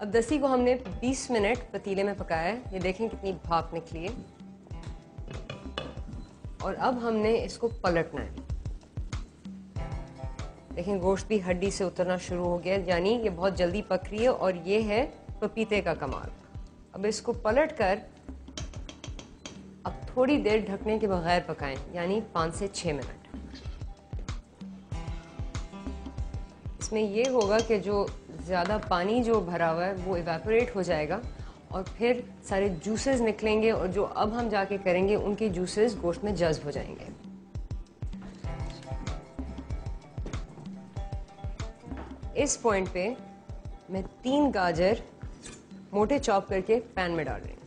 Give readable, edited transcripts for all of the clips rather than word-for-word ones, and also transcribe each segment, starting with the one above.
अब दस्ती को हमने 20 मिनट पतीले में पकाया है। ये देखें कितनी भाप निकली है। और अब हमने इसको पलटना है। देखें गोश्त भी हड्डी से उतरना शुरू हो गया, यानी ये बहुत जल्दी पक रही है और ये है पपीते का कमाल। अब इसको पलट कर अब थोड़ी देर ढकने के बगैर पकाएं, यानी 5 से 6 मिनट। इसमें ये होगा कि जो ज़्यादा पानी जो भरा हुआ है वो इवेपोरेट हो जाएगा और फिर सारे जूसेस निकलेंगे और जो अब हम जाके करेंगे उनके जूसेस गोश्त में जज्ब हो जाएंगे। इस पॉइंट पे मैं 3 गाजर मोटे चॉप करके पैन में डाल रही हूँ।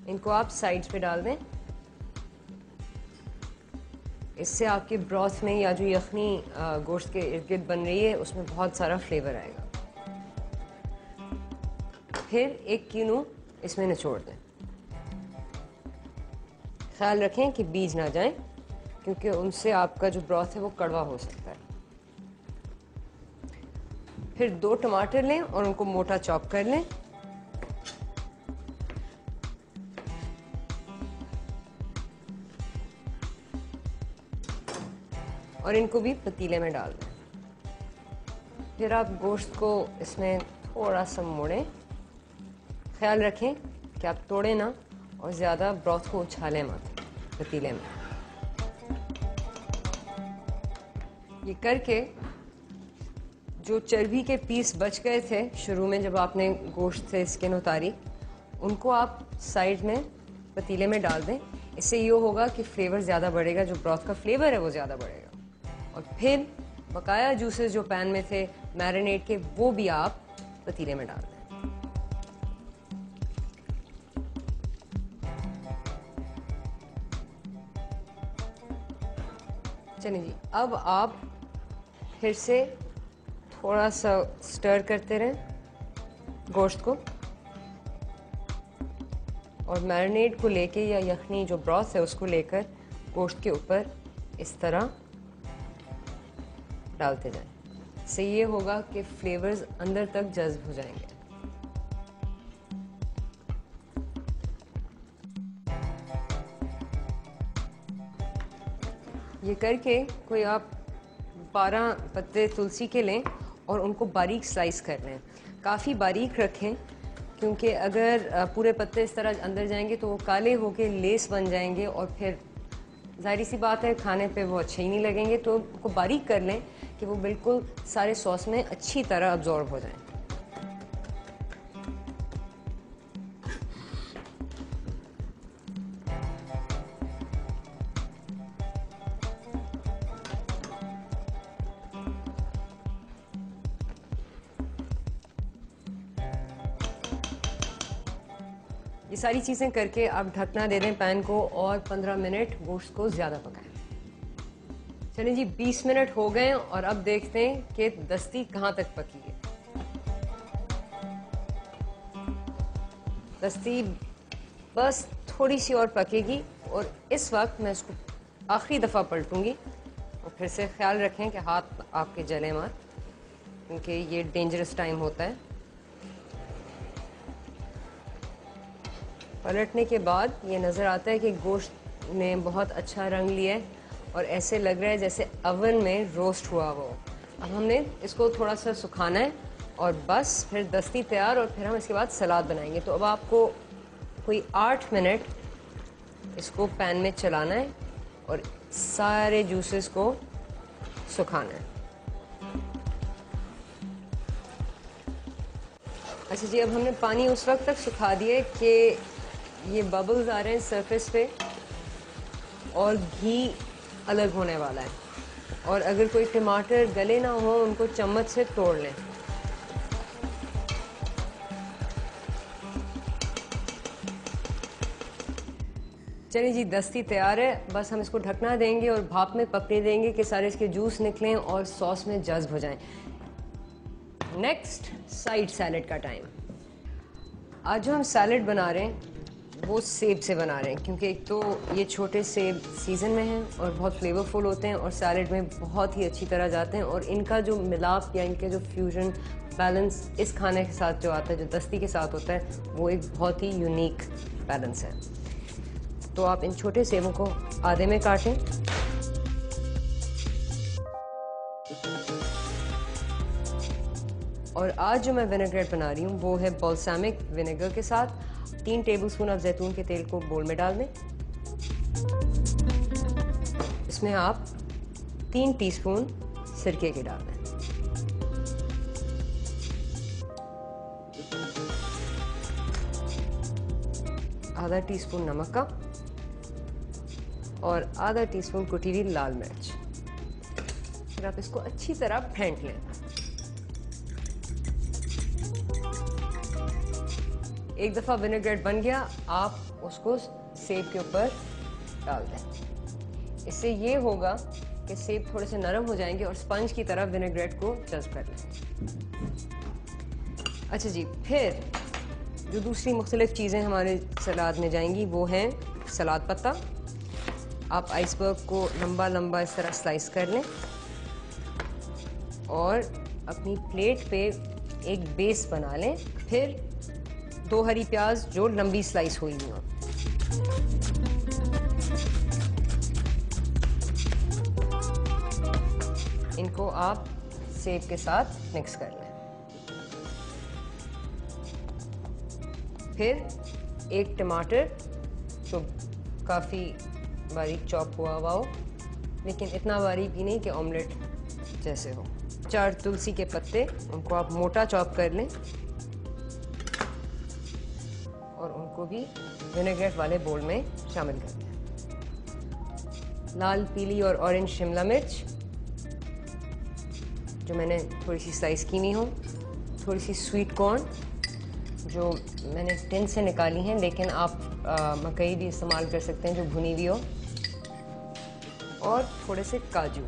इनको आप साइड्स पे डाल दें। इससे आपके ब्रॉथ में या जो यखनी गोश्त के इर्द गिर्द बन रही है उसमें बहुत सारा फ्लेवर आएगा। फिर एक कीनू इसमें निचोड़ दें। ख्याल रखें कि बीज ना जाएं, क्योंकि उनसे आपका जो ब्रॉथ है वो कड़वा हो सकता है। फिर 2 टमाटर लें और उनको मोटा चॉप कर लें। और इनको भी पतीले में डाल दें। फिर आप गोश्त को इसमें थोड़ा सा मोड़ें। ख्याल रखें कि आप तोड़ें ना और ज़्यादा ब्रॉथ को उछालें मत पतीले में। ये करके जो चर्बी के पीस बच गए थे शुरू में जब आपने गोश्त से स्किन उतारी, उनको आप साइड में पतीले में डाल दें। इससे ये होगा कि फ्लेवर ज़्यादा बढ़ेगा, जो ब्रॉथ का फ्लेवर है वो ज़्यादा बढ़ेगा। और फिर बकाया जूसेस जो पैन में थे मैरिनेट के, वो भी आप पतीले में डाल दें। चलिए जी, अब आप फिर से थोड़ा सा स्टर करते रहें गोश्त को और मैरिनेट को लेके या यखनी जो ब्रॉथ है उसको लेकर गोश्त के ऊपर इस तरह डालते जाएं। इससे ये होगा कि फ्लेवर्स अंदर तक जज्ब हो जाएंगे। ये करके कोई आप 12 पत्ते तुलसी के लें और उनको बारीक स्लाइस कर लें। काफ़ी बारीक रखें, क्योंकि अगर पूरे पत्ते इस तरह अंदर जाएंगे तो वो काले होके लेस बन जाएंगे और फिर जाहिर सी बात है खाने पे वो अच्छे ही नहीं लगेंगे। तो उनको बारीक कर लें कि वो बिल्कुल सारे सॉस में अच्छी तरह अब्जॉर्ब हो जाएं। ये सारी चीज़ें करके आप ढकना दे दें पैन को और 15 मिनट गोश्त को ज़्यादा पकाएं। चलिए जी, 20 मिनट हो गए और अब देखते हैं कि दस्ती कहाँ तक पकी है। दस्ती बस थोड़ी सी और पकेगी और इस वक्त मैं इसको आखिरी दफ़ा पलटूंगी। और फिर से ख्याल रखें कि हाथ आपके जले मत, क्योंकि ये डेंजरस टाइम होता है। पलटने के बाद ये नज़र आता है कि गोश्त ने बहुत अच्छा रंग लिया है और ऐसे लग रहा है जैसे अवन में रोस्ट हुआ हो। अब हमने इसको थोड़ा सा सुखाना है और बस फिर दस्ती तैयार, और फिर हम इसके बाद सलाद बनाएंगे। तो अब आपको कोई 8 मिनट इसको पैन में चलाना है और सारे जूसेस को सुखाना है। अच्छा जी, अब हमने पानी उस वक्त तक सुखा दिया कि ये बबल्स आ रहे हैं सरफेस पे और घी अलग होने वाला है। और अगर कोई टमाटर गले ना हो उनको चम्मच से तोड़ लें। चलिए जी, दस्ती तैयार है। बस हम इसको ढकना देंगे और भाप में पकने देंगे कि सारे इसके जूस निकलें और सॉस में जज्ब हो जाएं। नेक्स्ट साइड सैलेड का टाइम। आज जो हम सैलेड बना रहे हैं वो सेब से बना रहे हैं, क्योंकि एक तो ये छोटे सेब सीज़न में हैं और बहुत फ्लेवरफुल होते हैं और सैलेड में बहुत ही अच्छी तरह जाते हैं, और इनका जो मिलाप या इनके जो फ्यूजन बैलेंस इस खाने के साथ जो आता है, जो दस्ती के साथ होता है, वो एक बहुत ही यूनिक बैलेंस है। तो आप इन छोटे सेबों को आधे में काटें। और आज जो मैं विनेग्रेट बना रही हूँ वो है बाल्सामिक विनेगर के साथ। 3 टेबलस्पून आप जैतून के तेल को बोल में डाल दें। इसमें आप 3 टीस्पून सिरके के डाल दें। आधा टीस्पून नमक का और आधा टीस्पून कुटी हुई लाल मिर्च। फिर आप इसको अच्छी तरह फेंट लें। एक दफ़ा विनेग्रेट बन गया, आप उसको सेब के ऊपर डाल दें। इससे ये होगा कि सेब थोड़े से नरम हो जाएंगे और स्पंज की तरह विनेग्रेट को जज़्ब कर लें। अच्छा जी, फिर जो दूसरी मुख्तलिफ चीज़ें हमारे सलाद में जाएंगी वो हैं सलाद पत्ता। आप आइसबर्ग को लंबा लंबा इस तरह स्लाइस कर लें और अपनी प्लेट पे एक बेस बना लें। फिर 2 हरी प्याज जो लंबी स्लाइस हुई हुई हों, इनको आप सेब के साथ मिक्स कर लें। फिर एक टमाटर जो काफ़ी बारीक चॉप हुआ हो, लेकिन इतना बारीक भी नहीं कि ऑमलेट जैसे हो। 4 तुलसी के पत्ते, उनको आप मोटा चॉप कर लें और उनको भी विनेग्रेट वाले बोल में शामिल कर दें। लाल, पीली और ऑरेंज शिमला मिर्च जो मैंने थोड़ी सी स्लाइस की हुई हो। थोड़ी सी स्वीट कॉर्न जो मैंने टिन से निकाली हैं, लेकिन आप मकई भी इस्तेमाल कर सकते हैं जो भुनी हुई हो। और थोड़े से काजू।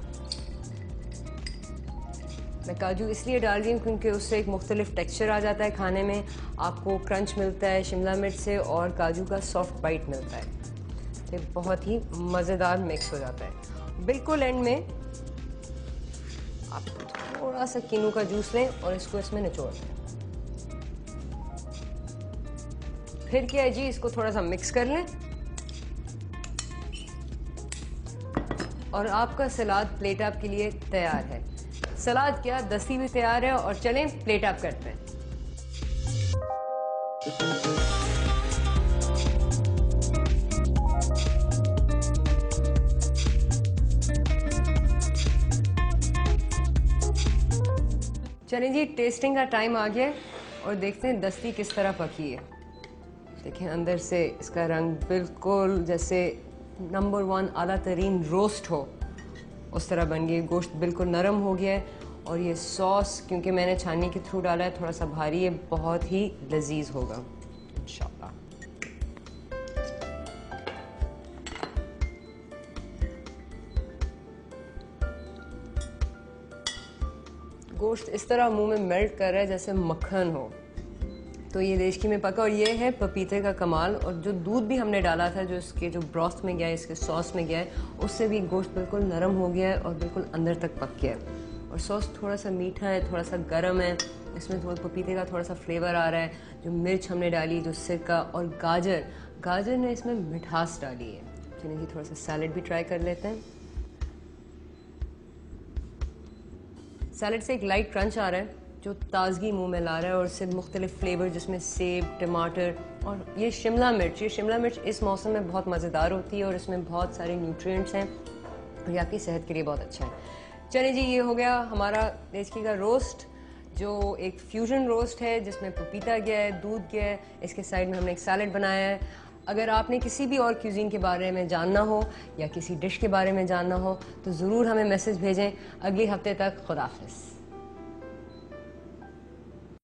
मैं काजू इसलिए डाल रही हूँ क्योंकि उससे एक मुख्तलिफ टेक्सचर आ जाता है खाने में, आपको क्रंच मिलता है शिमला मिर्च से और काजू का सॉफ्ट बाइट मिलता है। तो बहुत ही मज़ेदार मिक्स हो जाता है। बिल्कुल एंड में आप थोड़ा सा किनू का जूस लें और इसको इसमें निचोड़ दें। फिर क्या है जी, इसको थोड़ा सा मिक्स कर लें और आपका सलाद प्लेट अप के लिए तैयार है। सलाद क्या, दस्ती भी तैयार है। और चलें प्लेट अप करते हैं। चलें जी, टेस्टिंग का टाइम आ गया और देखते हैं दस्ती किस तरह पकी है। देखें अंदर से इसका रंग बिल्कुल जैसे नंबर 1 आला तरीन रोस्ट हो उस तरह बन गई। गोश्त बिल्कुल नरम हो गया है और ये सॉस क्योंकि मैंने छाननी के थ्रू डाला है थोड़ा सा भारी है, बहुत ही लजीज होगा इंशाल्लाह। गोश्त इस तरह मुंह में मेल्ट कर रहा है जैसे मक्खन हो। तो ये देशकी में पका और ये है पपीते का कमाल। और जो दूध भी हमने डाला था जो इसके जो ब्रॉथ में गया है, इसके सॉस में गया है, उससे भी गोश्त बिल्कुल नरम हो गया है और बिल्कुल अंदर तक पक गया है। और सॉस थोड़ा सा मीठा है, थोड़ा सा गर्म है, इसमें थोड़ा पपीते का थोड़ा सा फ्लेवर आ रहा है। जो मिर्च हमने डाली, जो सिरका और गाजर ने इसमें मिठास डाली है। चलिए जी थोड़ा सा सैलेड भी ट्राई कर लेते हैं। सैलेड से एक लाइट क्रंच आ रहा है जो ताजगी मुंह में ला रहा है और इससे मुख्तलिफ फ्लेवर जिसमें सेब, टमाटर और ये शिमला मिर्च इस मौसम में बहुत मज़ेदार होती है और इसमें बहुत सारे न्यूट्रिएंट्स हैं और ये आपकी सेहत के लिए बहुत अच्छा है। चलिए जी, ये हो गया हमारा देशकी का रोस्ट जो एक फ्यूजन रोस्ट है जिसमें पपीता गया है, दूध गया है। इसके साइड में हमने एक सैलेड बनाया है। अगर आपने किसी भी और क्यूजीन के बारे में जानना हो या किसी डिश के बारे में जानना हो तो ज़रूर हमें मैसेज भेजें। अगले हफ्ते तक खुदा हाफिज़।